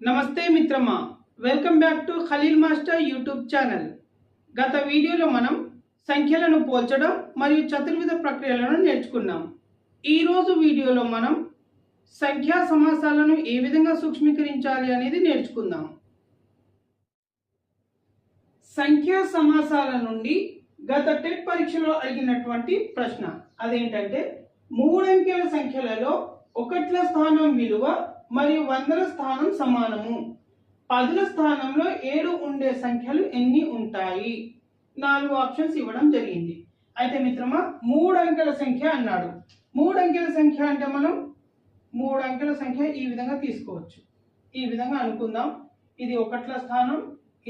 నమస్తే మిత్రమా, welcome back to Khaleel master YouTube channel. గత వీడియోలో మనం సంఖ్యలను పోల్చడం మరియు చతుర్విధ ప్రక్రియలను నేర్చుకున్నాం. ఈరోజు వీడియోలో మనం సంఖ్యా సమాసాలను ఏ విధంగా సూక్ష్మీకరించాలి అనేది నేర్చుకుందాం. సంఖ్యా సమాసాల నుండి గత టెట్ పరీక్షలో అడిగినటువంటి ప్రశ్న అదేంటంటే, మూడంకెల సంఖ్యలలో ఒకట్ల స్థానం విలువ మరియు వందల స్థానం సమానము, పదుల స్థానంలో 7 ఉండే సంఖ్యలు ఎన్ని ఉంటాయి? 4 ఆప్షన్స్ ఇవ్వడం జరిగింది. అయితే మిత్రమా, 3 అంకెల సంఖ్య అన్నాడు. 3 అంకెల సంఖ్య అంటే మనం 3 అంకెల సంఖ్య ఈ విధంగా తీసుకోవచ్చు. ఈ విధంగా అనుకుందాం. ఇది ఒకట్ల స్థానం,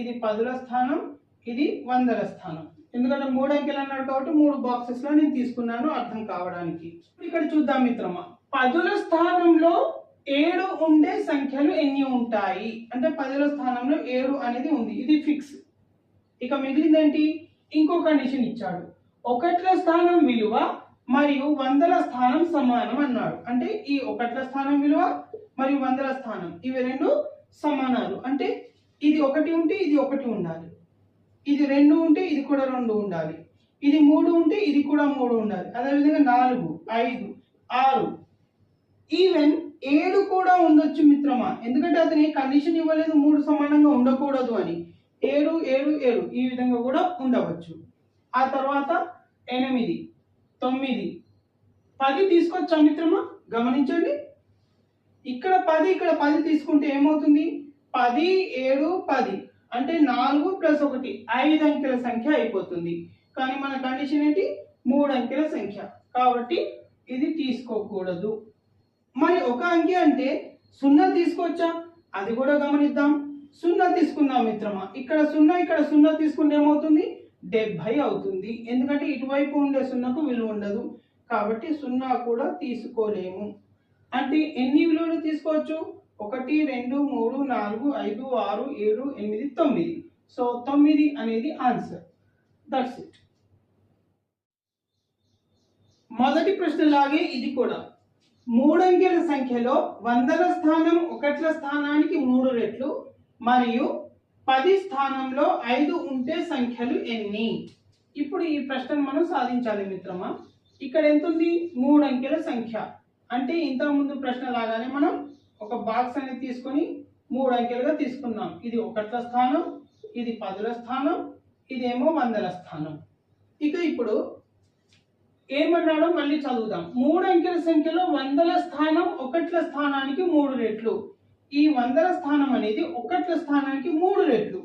ఇది పదుల స్థానం, ఇది వందల స్థానం. ఎందుకంటే 3 అంకెలు అన్నాడు కాబట్టి 3 బాక్సెస్ లో నేను తీసుకున్నాను అర్థం కావడానికి. ఇక్కడ చూద్దాం మిత్రమా, పదుల స్థానంలో 7 ఉండే సంఖ్యలు ఎన్ని ఉంటాయి అంటే పదుల స్థానంలో 7 అనేది ఉంది, ఇది ఫిక్స్. ఇక మిగిలిందేంటి? ఇంకో కండిషన్ ఇచ్చాడు, ఒకట్ల స్థానం విలువ మరియు వందల స్థానం సమానం అన్నాడు. అంటే ఈ ఒకట్ల స్థానం విలువ మరియు వందల స్థానం ఇవి రెండు సమానాలు. అంటే ఇది ఒకటి ఉంటే ఇది ఒకటి ఉండాలి, ఇది 2 ఉంటే ఇది కూడా 2 ఉండాలి, ఇది 3 ఉంటే ఇది కూడా 3 ఉండాలి, అదేవిధంగా 4, 5, 6, ఈవెన్ 7 కూడా ఉండొచ్చు మిత్రమా. ఎందుకంటే అతని కండిషన్ ఇవ్వలేదు 3 సమానంగా ఉండకూడదు అని. 7, 7, 7 ఈ విధంగా కూడా ఉండవచ్చు. ఆ తర్వాత 8, 9, 10 తీసుకొచ్చా మిత్రమా. గమనించండి, ఇక్కడ 10 ఇక్కడ 10 తీసుకుంటే ఏమవుతుంది? 10, 7, 10 అంటే 4 + 1 5 అంకెల సంఖ్య అయిపోతుంది. కానీ మన కండిషన్ ఏంటి? 3 అంకెల సంఖ్య, కాబట్టి ఇది తీసుకోకూడదు. మరి ఒక అంకె అంటే 0 తీసుకోవచ్చా? అది కూడా గమనిద్దాం. 0 తీసుకుందాం మిత్రమా. ఇక్కడ 0 ఇక్కడ 0 తీసుకుంటే ఏమవుతుంది? 70 అవుతుంది. ఎందుకంటే ఇటువైపు ఉండే 0కు విలువ ఉండదు, కాబట్టి 0 కూడా తీసుకోలేము. అంటే ఎన్ని విలువలు తీసుకోవచ్చు? 1, 2, 3, 4, 5, 6, 7, 8, 9. సో 9 అనేది ఆన్సర్. That's it. మొదటి ప్రశ్నలాగే ఇది కూడా 3 అంకెల సంఖ్యలో వందల స్థానం ఒకట్ల స్థానానికి 3 రెట్లు మరియు 10 స్థానంలో 5 ఉంటే సంఖ్యలు ఎన్ని? ఇప్పుడు ఈ ప్రశ్నను మనం సాధించాలి మిత్రమా. ఇక్కడ ఎంత ఉంది? 3 అంకెల సంఖ్య. అంటే ఇంతకు ముందు ప్రశ్న లాగానే మనం ఒక బాక్స్ అనేది తీసుకొని 3 అంకెలుగా తీసుకున్నాం. ఇది ఒకట్ల స్థానం, ఇది పదుల స్థానం, ఇదేమో వందల స్థానం. ఇక ఇప్పుడు ఏమన్నాడో మళ్ళీ చదువుదాం. 3 అంకెల సంఖ్యలో వందల స్థానం ఒకట్ల స్థానానికి 3 రెట్లు. ఈ వందల స్థానం అనేది ఒకట్ల స్థానానికి 3 రెట్లు.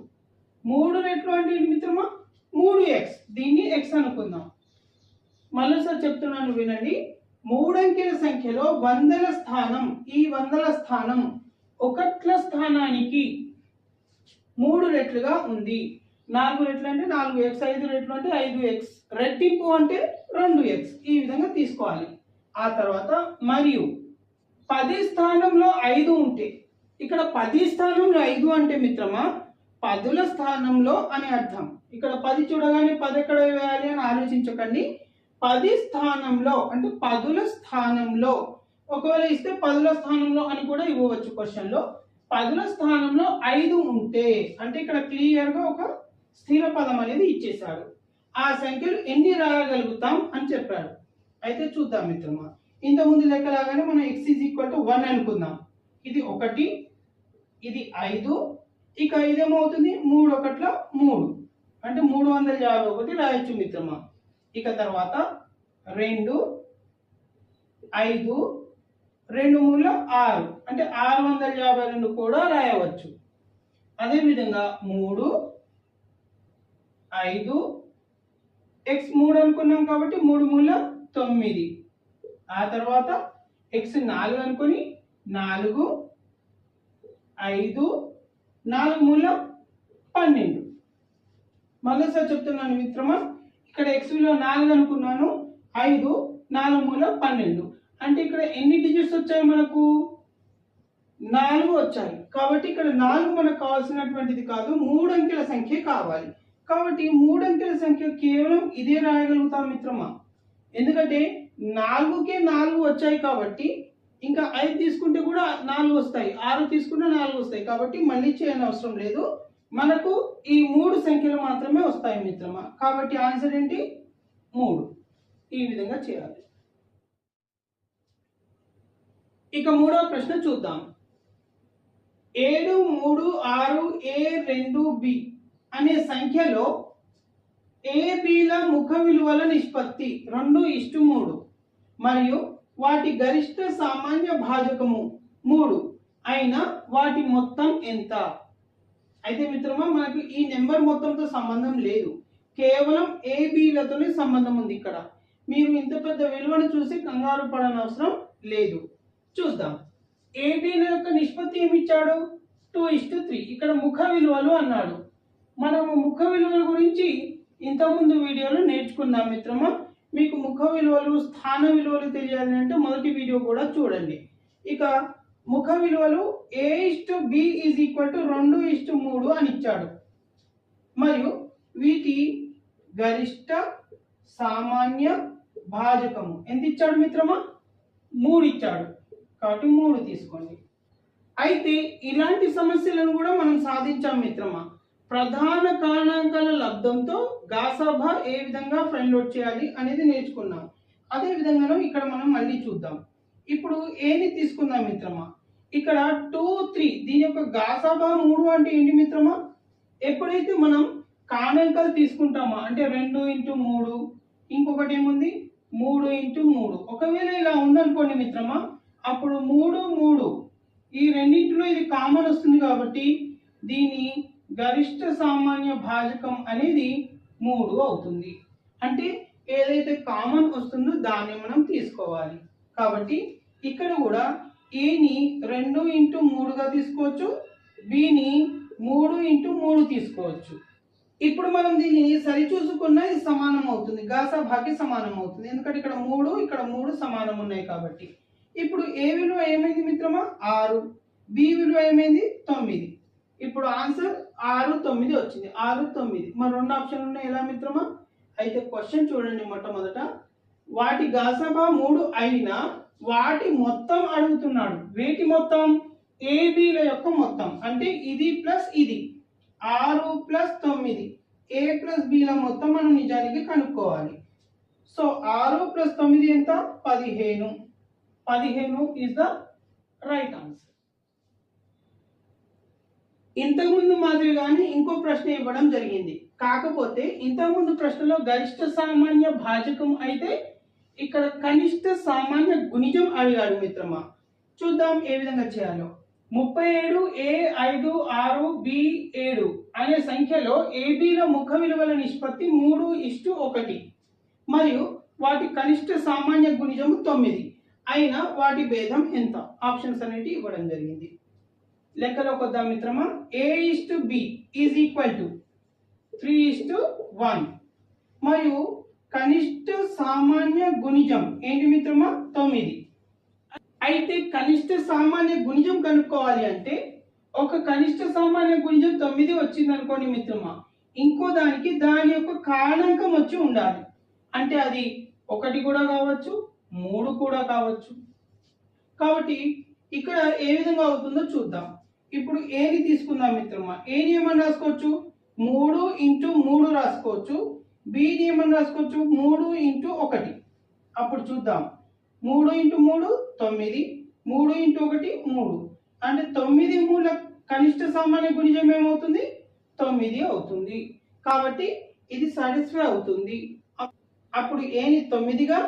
3 రెట్లు అంటే మిత్రమా 3x. దీన్ని x అనుకుందాం. మళ్ళీసారి చెప్తున్నాను వినండి. 3 అంకెల సంఖ్యలో వందల స్థానం, ఈ వందల స్థానం ఒకట్ల స్థానానికి 3 రెట్లుగా ఉంది. 4 రెట్లు అంటే 4x, 5 రెట్లు అంటే 5x, రెట్టింపు అంటే 2x. ఈ విధంగా తీసుకోవాలి. ఆ తర్వాత మరియు 10 స్థానంలో 5 ఉంటే, ఇక్కడ 10 స్థానంలో 5 అంటే మిత్రమా పదుల స్థానంలో అని అర్థం. ఇక్కడ 10 చూడగానే 10 ఎక్కడ వేయాలి అని ఆలోచించకండి. 10 స్థానంలో అంటే పదుల స్థానంలో, ఒకవేళ ఇస్తే పదుల స్థానంలో అని కూడా ఇవ్వవచ్చు క్వశ్చన్లో. పదుల స్థానంలో 5 ఉంటే అంటే ఇక్కడ క్లియర్గా ఒక స్థిర పదం అనేది ఇచ్చేశాడు. ఆ సంఖ్యలు ఎన్ని రాయగలుగుతాం అని చెప్పాడు. అయితే చూద్దాం మిత్రమా. ఇంతకుముందు లెక్కలాగానే మనం x = 1 అనుకుందాం. ఇది 1, ఇది 5, ఇక ఇదేమవుతుంది 3 1 3 అంటే 351 రాయొచ్చు మిత్రమా. ఇక తర్వాత 2, 5, 2 3 6 అంటే 652 కూడా రాయవచ్చు. అదేవిధంగా 3, 5, x 3 అనుకున్నాం కాబట్టి 3 3 9. ఆ తర్వాత x 4 అనుకొని 4, 5, 4 3 12. మళ్ళీసారి చెప్తున్నాను మిత్రమా, ఇక్కడ x విలువ 4 అనుకున్నాను, 5, 4 3 12. అంటే ఇక్కడ ఎన్ని డిజిట్స్ వచ్చాయి? మనకు 4 వచ్చాయి. కాబట్టి ఇక్కడ 4 మనకు కావాల్సినటువంటిది కాదు, 3 అంకెల సంఖ్య కావాలి. కాబట్టి 3 అంకెల సంఖ్య కేవలం ఇదే రాయగలుగుతాం మిత్రమా. ఎందుకంటే 4కే 4 వచ్చాయి కాబట్టి ఇంకా 5 తీసుకుంటే కూడా 4 వస్తాయి, 6 తీసుకుంటే 4 వస్తాయి. కాబట్టి మళ్ళీ చేయని అవసరం లేదు, మనకు ఈ 3 సంఖ్యలు మాత్రమే వస్తాయి మిత్రమా. కాబట్టి ఆన్సర్ ఏంటి? 3. ఈ విధంగా చేయాలి. ఇక మూడవ ప్రశ్న చూద్దాం. 7, 3, 6, A, 2, B అనే సంఖ్యలో ABల ముఖ విలువల నిష్పత్తి 2:3 మరియు వాటి గరిష్ట సామాన్య భాజకము 3 అయిన వాటి మొత్తం ఎంత? అయితే మిత్రమా మనకు ఈ నెంబర్ మొత్తంతో సంబంధం లేదు, కేవలం ABలతోనే సంబంధం ఉంది. ఇక్కడ మీరు ఇంత పెద్ద విలువను చూసి కంగారు పడనవసరం లేదు. చూద్దాం. ABల యొక్క నిష్పత్తి ఏమి ఇచ్చాడు? 2:3. ఇక్కడ ముఖ విలువలు అన్నాడు. మనము ముఖ విలువల గురించి ఇంతకుముందు వీడియోలో నేర్చుకున్నాం మిత్రమా. మీకు ముఖ విలువలు, స్థాన విలువలు తెలియాలి అంటే మొదటి వీడియో కూడా చూడండి. ఇక ముఖ విలువలు A:B = 2:3 అని ఇచ్చాడు. మరియు వీటి గరిష్ట సామాన్య భాజకము ఎంత ఇచ్చాడు మిత్రమా? 3 ఇచ్చాడు. కాబట్టి 3 తీసుకోండి. అయితే ఇలాంటి సమస్యలను కూడా మనం సాధించాం మిత్రమా. ప్రధాన కారణాంకాల లబ్ధంతో గాసాబా ఏ విధంగా ఫైండ్ అవుట్ చేయాలి అనేది నేర్చుకున్నాం. అదే విధంగా ఇక్కడ మనం మళ్ళీ చూద్దాం. ఇప్పుడు ఏని తీసుకుందాం మిత్రమా. ఇక్కడ 2, 3 దీని యొక్క గాసాబా 3 అంటే ఏంటి మిత్రమా? ఎప్పుడైతే మనం కారణాంకాలు తీసుకుంటామో అంటే 2x3, ఇంకొకటి ఏముంది 3x3. ఒకవేళ ఇలా ఉందనుకోండి మిత్రమా, అప్పుడు 3, 3 ఈ రెండింటిలో ఇది కామన్ వస్తుంది. కాబట్టి దీని గరిష్ట సామాన్య భాజకం అనేది 3 అవుతుంది. అంటే ఏదైతే కామన్ వస్తుందో దాన్ని మనం తీసుకోవాలి. కాబట్టి ఇక్కడ కూడా ఏని 2x3గా తీసుకోవచ్చు, బిని 3x3 తీసుకోవచ్చు. ఇప్పుడు మనం దీన్ని సరిచూసుకున్న ఇది సమానం అవుతుంది, గాసాబాకి సమానం అవుతుంది. ఎందుకంటే ఇక్కడ 3 ఇక్కడ 3 సమానం ఉన్నాయి కాబట్టి. ఇప్పుడు ఏ విలువ ఏమైంది మిత్రమా? 6. బి విలువ ఏమైంది? 9. ఇప్పుడు ఆన్సర్ 6, 9 వచ్చింది. 6, 9 మరి 2 ఆప్షన్లు ఉన్నాయి ఎలా మిత్రమా? అయితే క్వశ్చన్ చూడండి. మొట్టమొదట వాటి గాసాబా 3 అయినా వాటి మొత్తం అడుగుతున్నాడు. వీటి మొత్తం ఏబిల యొక్క మొత్తం అంటే ఇది ప్లస్ ఇది 6 + 9 A + Bల మొత్తం మనం నిజానికి కనుక్కోవాలి. సో 6 + 9 ఎంత? 15. 15 ఇస్ ద రైట్ ఆన్సర్. ఇంతకుముందు మాదిరిగానే ఇంకో ప్రశ్న ఇవ్వడం జరిగింది. కాకపోతే ఇంతకుముందు ప్రశ్నలో గరిష్ట సామాన్య భాజకం అయితే ఇక్కడ కనిష్ట సామాన్య గుణిజం అడిగాడు మిత్రమా. చూద్దాం ఏ విధంగా చేయాలో. 37 A 5 6 B 7 అనే సంఖ్యలో ఏబిల ముఖ విలువల నిష్పత్తి 3:1 మరియు వాటి కనిష్ట సామాన్య గుణిజం 9 అయినా వాటి భేదం ఎంత? ఆప్షన్స్ అనేవి ఇవ్వడం జరిగింది. లెక్కలోకి వద్దాం మిత్రమా. A:B = 3:1 మరియు కనిష్ట సామాన్య గుణిజం ఏంటి మిత్రమా? 9. అయితే కనిష్ట సామాన్య గుణిజం కనుక్కోవాలి అంటే ఒక కనిష్ట సామాన్య గుణిజం 9 వచ్చింది అనుకోండి మిత్రమా, ఇంకో దానికి దాని యొక్క కారణాంకం వచ్చి ఉండాలి. అంటే అది 1 కూడా కావచ్చు, 3 కూడా కావచ్చు. కాబట్టి ఇక్కడ ఏ విధంగా అవుతుందో చూద్దాం. ఇప్పుడు ఏని తీసుకుందాం మిత్రమా. ఏని ఏమని రాసుకోవచ్చు? 3x3 రాసుకోవచ్చు. బిని ఏమని రాసుకోవచ్చు? 3x1. అప్పుడు చూద్దాం. 3x3 9, 3x1 3. అంటే 9 మూల కనిష్ట సామాన్య గుణిజం ఏమవుతుంది? 9 అవుతుంది. కాబట్టి ఇది సాటిస్ఫై అవుతుంది. అప్పుడు ఏని 9గా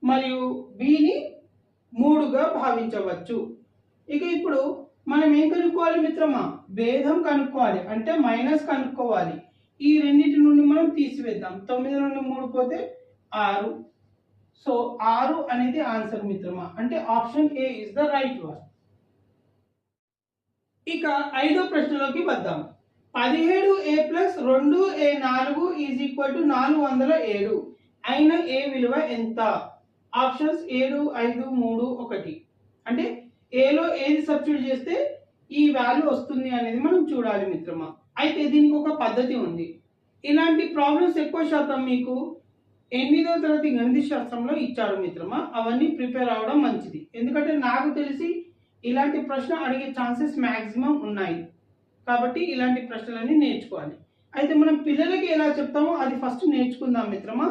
మరియు బిని 3గా భావించవచ్చు. ఇక ఇప్పుడు మనం ఏం కనుక్కోవాలి మిత్రమా? భేదం కనుక్కోవాలి, అంటే మైనస్ కనుక్కోవాలి. ఈ రెండింటి నుండి మనం తీసివేద్దాం. 9 నుండి 3 పోతే 6. సో 6 అనేది ఆన్సర్ మిత్రమా. అంటే option A is the right one. ఇక 5వ ప్రశ్నలోకి వద్దాం. 17A + 2A4 = 407 అయిన ఏ విలువ ఎంత? ఆప్షన్స్ 7, 5, 3, 1. అంటే ఏలో ఏది సబ్స్టిట్యూట్ చేస్తే ఈ వాల్యూ వస్తుంది అనేది మనం చూడాలి మిత్రమా. అయితే దీనికి ఒక పద్ధతి ఉంది. ఇలాంటి ప్రాబ్లమ్స్ ఎక్కువ శాతం మీకు 8వ తరగతి గణిత శాస్త్రంలో ఇచ్చారు మిత్రమా. అవన్నీ ప్రిపేర్ అవ్వడం మంచిది, ఎందుకంటే నాకు తెలిసి ఇలాంటి ప్రశ్న అడిగే ఛాన్సెస్ మ్యాక్సిమం ఉన్నాయి. కాబట్టి ఇలాంటి ప్రశ్నలన్నీ నేర్చుకోవాలి. అయితే మనం పిల్లలకి ఎలా చెప్తామో అది ఫస్ట్ నేర్చుకుందాం మిత్రమా.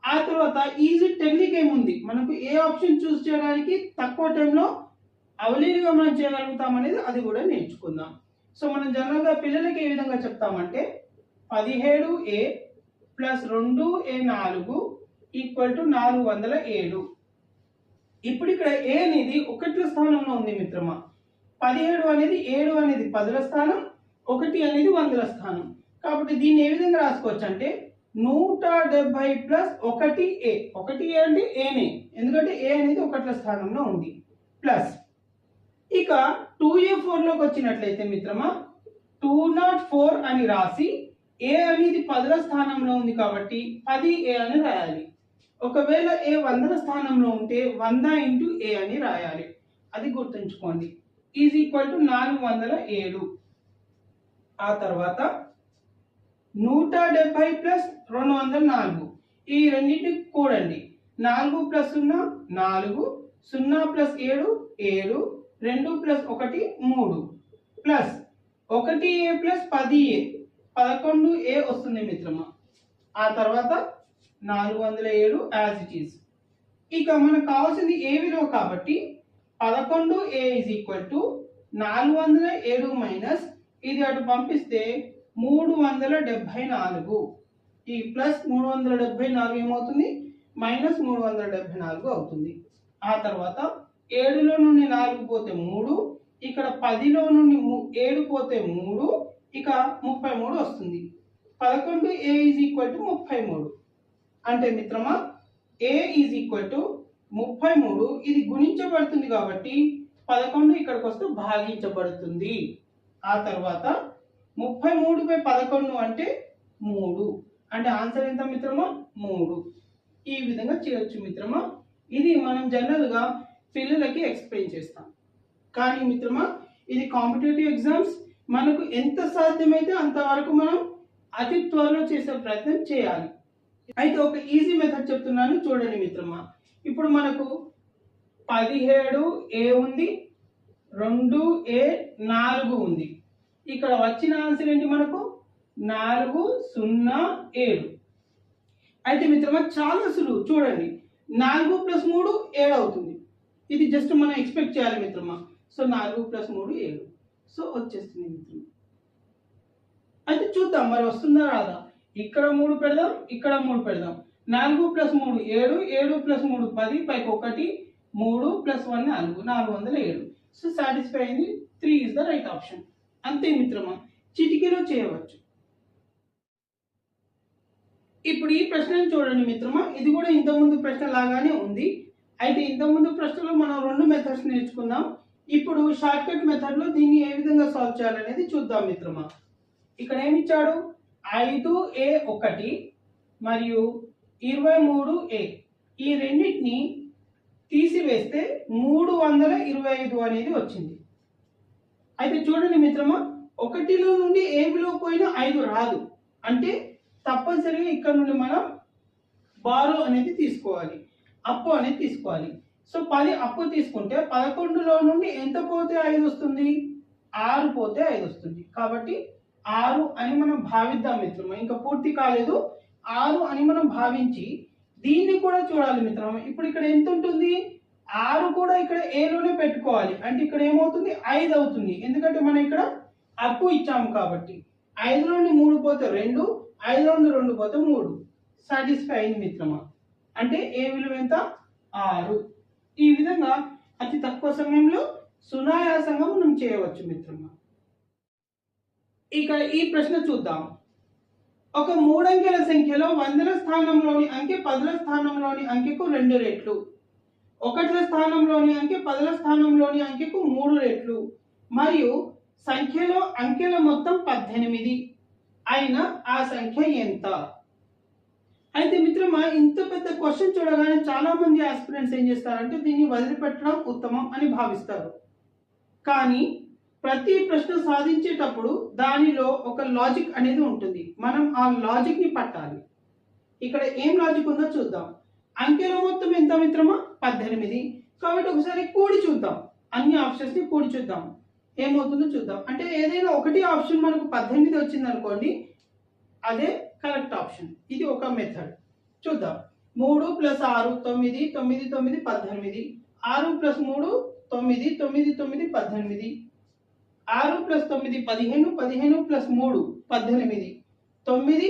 ఆ తర్వాత ఈజీ టెక్నిక్ ఏముంది, మనకు ఏ ఆప్షన్ చూస్ చేయడానికి తక్కువ టైంలో అవలీలుగా మనం చేయగలుగుతాం అనేది అది కూడా నేర్చుకుందాం. సో మనం జనరల్గా పిల్లలకి ఏ విధంగా చెప్తామంటే 17a plus 2a4 equal to 407. ఇప్పుడు ఇక్కడ ఏ అనేది ఒకట్ల స్థానంలో ఉంది మిత్రమా. 17 అనేది 7 అనేది 10ల స్థానం, 1 అనేది 100ల స్థానం. కాబట్టి దీన్ని ఏ విధంగా రాసుకోవచ్చు అంటే 170 ప్లస్ 1a. 1a అంటే ఏనే, ఎందుకంటే ఏ అనేది ఒకట్ల స్థానంలో ఉంది. ప్లస్ ఇక 2a4లోకి వచ్చినట్లయితే మిత్రమా 204 అని రాసి ఏ అనేది 10ల స్థానంలో ఉంది కాబట్టి 10a అని రాయాలి. ఒకవేళ ఏ 100ల స్థానంలో ఉంటే 100 ఇంటూ ఏ అని రాయాలి. అది గుర్తుంచుకోండి. Is equal to 407. ఆ తర్వాత 170 ప్లస్ 204 ఈ రెండింటికి కూడండి. 4 plus 0 4, 0 plus 7 7, 2 plus 1 3, plus 1a plus 10a 11a వస్తుంది మిత్రమా. ఆ తర్వాత 407 యాజ్ ఇట్ ఈస్. ఇక మనకు కావాల్సింది ఏ విలువ కాబట్టి 11a is equal to 407 minus ఇది అటు పంపిస్తే 374. ఈ ప్లస్ 374 ఏమవుతుంది, మైనస్ 374 అవుతుంది. ఆ తర్వాత 7లో నుండి 4 పోతే 3, ఇక్కడ 10లో నుండి 7 పోతే 3, ఇక 33 వస్తుంది. 11a is equal to 33. అంటే మిత్రమా a ఈజ్ ఈక్వల్ టు 33. ఇది గుణించబడుతుంది కాబట్టి 11 ఇక్కడికి వస్తే భాగించబడుతుంది. ఆ తర్వాత 33/11 అంటే 3. అంటే ఆన్సర్ ఎంత మిత్రమా, 3. ఈ విధంగా చేయొచ్చు మిత్రమా. ఇది మనం జనరల్గా పిల్లలకి ఎక్స్ప్లెయిన్ చేస్తాం. కానీ మిత్రమా ఇది కాంపిటేటివ్ ఎగ్జామ్స్, మనకు ఎంత సాధ్యమైతే అంతవరకు మనం అతి త్వరలో చేసే ప్రయత్నం చేయాలి. అయితే ఒక ఈజీ మెథడ్ చెప్తున్నాను చూడండి మిత్రమా. ఇప్పుడు మనకు 17a ఉంది, 2a4 ఉంది. ఇక్కడ వచ్చిన ఆన్సర్ ఏంటి మనకు 407. అయితే మిత్రమా చాలా సులువు చూడండి. 4 ప్లస్ 3 7 అవుతుంది. ఇది జస్ట్ మనం ఎక్స్పెక్ట్ చేయాలి మిత్రమా. So 4 plus 3 7. సో వచ్చేస్తుంది మిత్రమా. అయితే చూద్దాం మరి వస్తుందా రాదా. ఇక్కడ 3 పెడదాం, ఇక్కడ 3 పెడదాం. 4 ప్లస్ 3 7, 7 ప్లస్ 3 10, పైకి 1, 3 ప్లస్ 1 4, 407. సో సాటిస్ఫై అయింది. 3 ఇస్ ద రైట్ ఆప్షన్. అంతే మిత్రమా, చిటికీలో చేయవచ్చు. ఇప్పుడు ఈ ప్రశ్నను చూడండి మిత్రమా. ఇది కూడా ఇంతకుముందు ప్రశ్న లాగానే ఉంది. అయితే ఇంతకుముందు ప్రశ్నలో మనం 2 మెథడ్స్ నేర్చుకున్నాం. ఇప్పుడు షార్ట్ కట్ మెథడ్లో దీన్ని ఏ విధంగా సాల్వ్ చేయాలనేది చూద్దాం మిత్రమా. ఇక్కడ ఏమి ఇచ్చాడు, 5a1 మరియు 23a. ఈ రెండింటిని తీసివేస్తే 325 అనేది వచ్చింది. అయితే చూడండి మిత్రమా, 1లో నుండి ఏ విలువ పోయినా 5 రాదు. అంటే తప్పనిసరిగా ఇక్కడ నుండి మనం బారో అనేది తీసుకోవాలి, అప్పు అనేది తీసుకోవాలి. సో 10 అప్పు తీసుకుంటే 11లో నుండి ఎంత పోతే 5 వస్తుంది, 6 పోతే 5 వస్తుంది. కాబట్టి 6 అని మనం భావిద్దాం మిత్రమా. ఇంకా పూర్తి కాలేదు. 6 అని మనం భావించి దీన్ని కూడా చూడాలి మిత్రమా. ఇప్పుడు ఇక్కడ ఎంత ఉంటుంది, 6 కూడా ఇక్కడ ఏలోనే పెట్టుకోవాలి. అంటే ఇక్కడ ఏమవుతుంది 5 అవుతుంది, ఎందుకంటే మనం ఇక్కడ అప్పు ఇచ్చాము కాబట్టి. 5 నుండి 3 పోతే 2, 5 నుండి 2 పోతే 3. సాటిస్ఫై అయింది మిత్రమా. అంటే ఏ విలువ ఎంత, 6. ఈ విధంగా అతి తక్కువ సమయంలో సునాయాసంగా మనం చేయవచ్చు మిత్రమా. ఇక ఈ ప్రశ్న చూద్దాం. ఒక 3 అంకెల సంఖ్యలో 100ల స్థానంలోని అంకె 10ల స్థానంలోని అంకెకు 2 రెట్లు, 1ల స్థానంలోని అంకె 10ల స్థానంలోని అంకెకు 3 రెట్లు మరియు సంఖ్యలో అంకెల మొత్తం 18 అయిన ఆ సంఖ్య ఎంత. అయితే మిత్రమా ఇంత పెద్ద క్వశ్చన్ చూడగానే చాలా మంది ఆస్పిరెంట్స్ ఏం చేస్తారంటే దీన్ని వదిలిపెట్టడం ఉత్తమం అని భావిస్తారు. కానీ ప్రతి ప్రశ్న సాధించేటప్పుడు దానిలో ఒక లాజిక్ అనేది ఉంటుంది. మనం ఆ లాజిక్ ని పట్టాలి. ఇక్కడ ఏం లాజిక్ ఉందో చూద్దాం. అంకెల మొత్తం ఎంత మిత్రమా? 18. కాబట్టి ఒకసారి కూడి చూద్దాం, అన్ని ఆప్షన్స్ ని కూడి చూద్దాం ఏమవుతుందో చూద్దాం. అంటే ఏదైనా ఒకటి ఆప్షన్ మనకు 18 వచ్చింది అనుకోండి, అదే కరెక్ట్ ఆప్షన్. ఇది ఒక మెథడ్. చూద్దాం. 3 + 6 9, 9 9 18, 6 + 3 9, 9 9 18, 6 + 9 15, 15 + 3 18, 9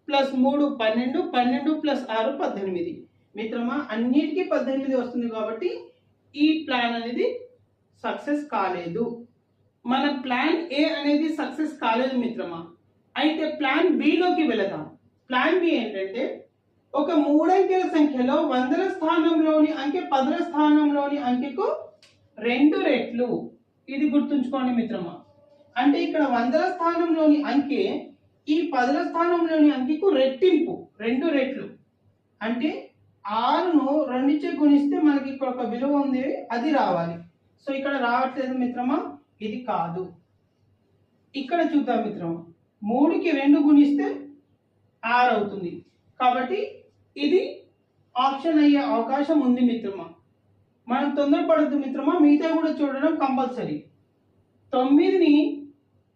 + 3 12, 12 + 6 18. మిత్రమా అన్నిటికీ 18 వస్తుంది కాబట్టి ఈ ప్లాన్ అనేది సక్సెస్ కాలేదు. మన ప్లాన్ ఏ అనేది సక్సెస్ కాలేదు మిత్రమా. అయితే ప్లాన్ బిలోకి వెళదాం. ప్లాన్ బి ఏంటంటే ఒక 3 అంకెల సంఖ్యలో వందల స్థానంలోని అంకె పదుల స్థానంలోని అంకెకు 2 రెట్లు. ఇది గుర్తుంచుకోండి మిత్రమా. అంటే ఇక్కడ వందల స్థానంలోని అంకె ఈ పదుల స్థానంలోని అంకెకు రెట్టింపు, 2 రెట్లు. అంటే 6ను 2చే గుణిస్తే మనకి ఇక్కడ ఒక విలువ ఉంది, అది రావాలి. సో ఇక్కడ రావట్లేదు మిత్రమా, ఇది కాదు. ఇక్కడ చూద్దాం మిత్రమా, 3కి 2 గుణిస్తే 6 అవుతుంది. కాబట్టి ఇది ఆప్షన్ అయ్యే అవకాశం ఉంది మిత్రమా. మనం తొందరపడద్దు మిత్రమా, మిగతా కూడా చూడడం కంపల్సరీ. 9ని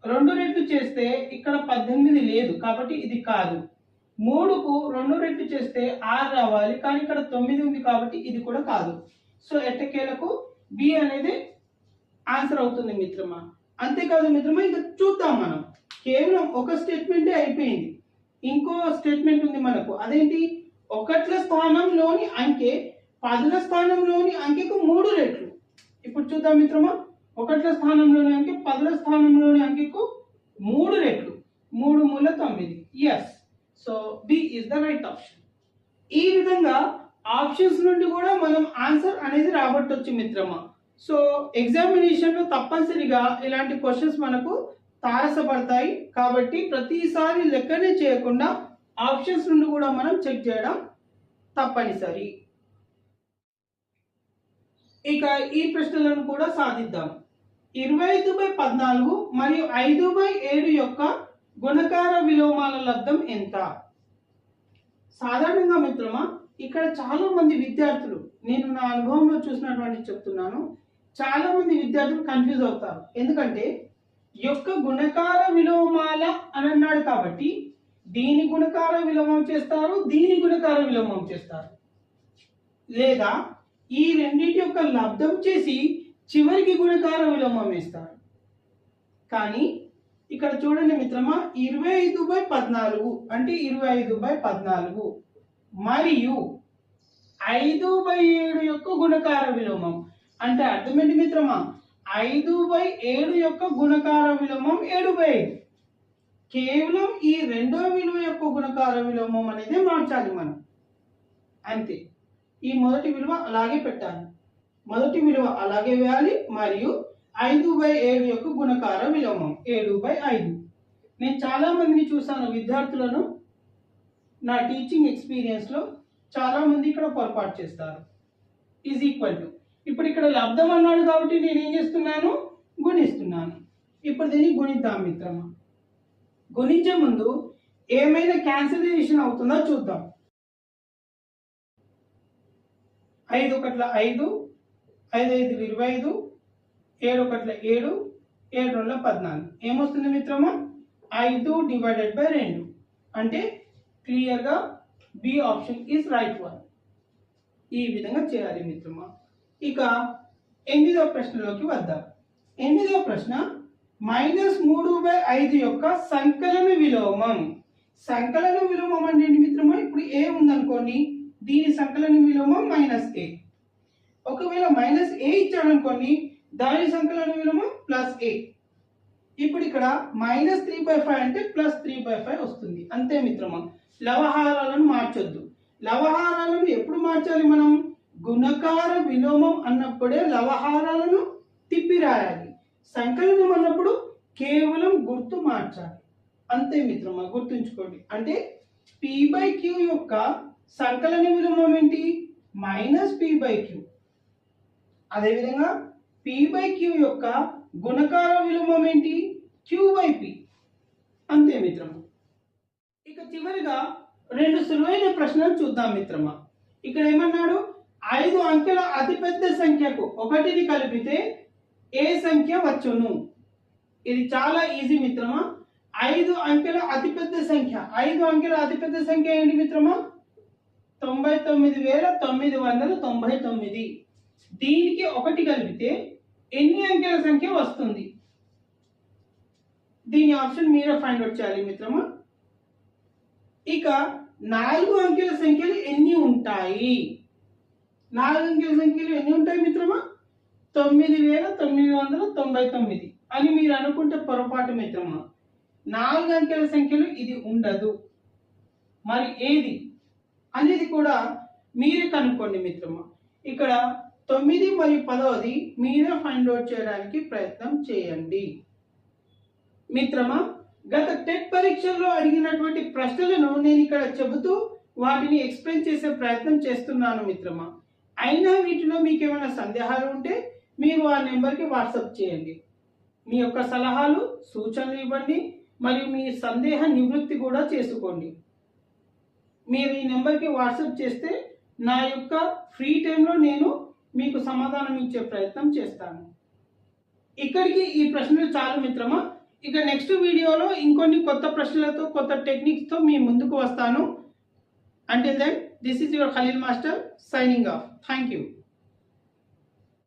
2 రెట్లు చేస్తే ఇక్కడ 18 లేదు, కాబట్టి ఇది కాదు. 3కు 2 రెట్లు చేస్తే 6 రావాలి, కానీ ఇక్కడ 9 ఉంది కాబట్టి ఇది కూడా కాదు. సో ఎట్టకేలకు బి అనేది ఆన్సర్ అవుతుంది మిత్రమా. అంతేకాదు మిత్రమా, ఇంకా చూద్దాం. మనం కేవలం ఒక స్టేట్మెంటే అయిపోయింది, ఇంకో స్టేట్మెంట్ ఉంది మనకు. అదేంటి? ఒకట్ల స్థానంలోని అంకె పదుల స్థానంలోని అంకెకు 3 రెట్లు. ఇప్పుడు చూద్దాం మిత్రమా, ఒకట్ల స్థానంలోని అంకె పదుల స్థానంలోని అంకెకు 3 రెట్లు. 3 మూల 9. Yes. So B is the right option. ఈ విధంగా ఆప్షన్స్ నుండి కూడా మనం ఆన్సర్ అనేది రాబట్టొచ్చు మిత్రమా. సో ఎగ్జామినేషన్ లో తప్పనిసరిగా ఇలాంటి క్వశ్చన్స్ మనకు తారసపడతాయి. కాబట్టి ప్రతిసారి లెక్కనే చేయకుండా ఆప్షన్స్ నుండి కూడా మనం చెక్ చేయడం తప్పనిసరి. ఇక ఈ ప్రశ్నలను కూడా సాధిద్దాం. 25/14 మరియు 5/7 యొక్క గుణకార విలోమాల లబ్ధం ఎంత? సాధారణంగా మిత్రమా, ఇక్కడ చాలా మంది విద్యార్థులు, నేను నా అనుభవంలో చూసినటువంటి చెప్తున్నాను, చాలా మంది విద్యార్థులు కన్ఫ్యూజ్ అవుతారు. ఎందుకంటే యొక్క గుణకార విలోమాల అని అన్నాడు కాబట్టి దీని గుణకార విలోమం చేస్తారు, దీని గుణకార విలోమం చేస్తారు, లేదా ఈ రెండింటి యొక్క లబ్ధం చేసి చివరికి గుణకార విలోమం వేస్తారు. కానీ ఇక్కడ చూడండి మిత్రమా, 25/14 అంటే 25/14 మరియు 5/7 యొక్క గుణకార విలోమం అంటే అర్థం ఏంటి మిత్రమా? 5/7 యొక్క గుణకార విలోమం 7/5. కేవలం ఈ రెండో విలువ యొక్క గుణకార విలోమం అనేది మార్చాలి మనం, అంతే. ఈ మొదటి విలువ అలాగే పెట్టాలి, మొదటి విలువ అలాగే వేయాలి, మరియు 5/7 యొక్క గుణకార విలోమం 7/5. నేను చాలా మందిని చూసాను, విద్యార్థులను నా టీచింగ్ ఎక్స్పీరియన్స్ లో చాలా మంది ఇక్కడ పొరపాటు చేస్తారు. ఈజ్ ఈక్వల్ టు, ఇప్పుడు ఇక్కడ లబ్ధం అన్నాడు కాబట్టి నేను ఏం చేస్తున్నాను? గుణిస్తున్నాను. ఇప్పుడు దీన్ని గుణిద్దాం మిత్రమా. గుణించే ముందు ఏమైనా క్యాన్సిలేషన్ అవుతుందో చూద్దాం. 5 1 5, 5 5 25, 7 1 7, 7 2 14. ఏమొస్తుంది మిత్రమా? 5/2. అంటే క్లియర్ గా B option is right one. ఈ విధంగా చేయాలి మిత్రమా. ఇక 8వ ప్రశ్నలోకి వద్దాం. 8వ ప్రశ్న, -3/5 యొక్క సంకలన విలోమం. సంకలన విలోమం అంటే ఏంటి మిత్రమా? ఇప్పుడు ఏ ఉందనుకోండి, దీని సంకలన విలోమం -a. ఒకవేళ -a ఇచ్చాడు అనుకోండి, దాని సంకలన విలోమం +a. ఇప్పుడు ఇక్కడ -3/5 అంటే +3/5 వస్తుంది, అంతే మిత్రమా. లవహారాలను మార్చొద్దు. లవహారాలను ఎప్పుడు మార్చాలి మనం? గుణకార విలోమం అన్నప్పుడే లవహారాలను తిప్పి రాయాలి. సంకలనం అన్నప్పుడు కేవలం గుర్తు మార్చాలి, అంతే మిత్రమా. గుర్తుంచుకోండి. అంటే p/q యొక్క సంకలన విలోమం ఏంటి? -p/q. అదేవిధంగా p/q యొక్క గుణకార విలోమం ఏంటి? q/p. అంతే మిత్రమా. ఇక చివరిగా 2 ప్రశ్నను చూద్దాం మిత్రమా. ఇక్కడ ఏమన్నాడు, 5 అంకెల అతిపెద్ద సంఖ్యకు 1ని కలిపితే ఏ సంఖ్య వచ్చును. ఇది చాలా ఈజీ మిత్రమా. 5 అంకెల అతిపెద్ద సంఖ్య, 5 అంకెల అతిపెద్ద సంఖ్య ఏంటి మిత్రమా? 99,999. దీనికి 1 కలిపితే ఎన్ని అంకెల సంఖ్య వస్తుంది? దీని ఆప్షన్ మీరే ఫైండ్ అవుట్ చేయాలి మిత్రమా. ఇక 4 అంకెల సంఖ్యలు ఎన్ని ఉంటాయి? 4 అంకెల సంఖ్యలు ఎన్ని ఉంటాయి మిత్రమా? 9,999 అని మీరు అనుకుంటే పొరపాటు మిత్రమా. 4 అంకెల సంఖ్యలు ఇది ఉండదు. మరి ఏది అనేది కూడా మీరే కనుక్కోండి మిత్రమా. ఇక్కడ 9 మరియు 10ది మీరే ఫైండ్ అవుట్ చేయడానికి ప్రయత్నం చేయండి మిత్రమా. గత టెట్ పరీక్షల్లో అడిగినటువంటి ప్రశ్నలను నేను ఇక్కడ చెబుతూ వాటిని ఎక్స్ప్లెయిన్ చేసే ప్రయత్నం చేస్తున్నాను మిత్రమా. అయినా వీటిలో మీకు ఏమైనా సందేహాలు ఉంటే మీరు ఆ నెంబర్కి వాట్సాప్ చేయండి. మీ యొక్క సలహాలు సూచనలు ఇవ్వండి మరియు మీ సందేహ నివృత్తి కూడా చేసుకోండి. మీరు ఈ నెంబర్కి వాట్సాప్ చేస్తే నా యొక్క ఫ్రీ టైంలో నేను మీకు సమాధానం ఇచ్చే ప్రయత్నం చేస్తాను. ఇక్కడికి ఈ ప్రశ్నలు చాలు మిత్రమా. ఇక నెక్స్ట్ వీడియోలో ఇంకొన్ని కొత్త ప్రశ్నలతో కొత్త టెక్నిక్స్తో మీ ముందుకు వస్తాను. Until then, this is your Khalil Master signing off. Thank you.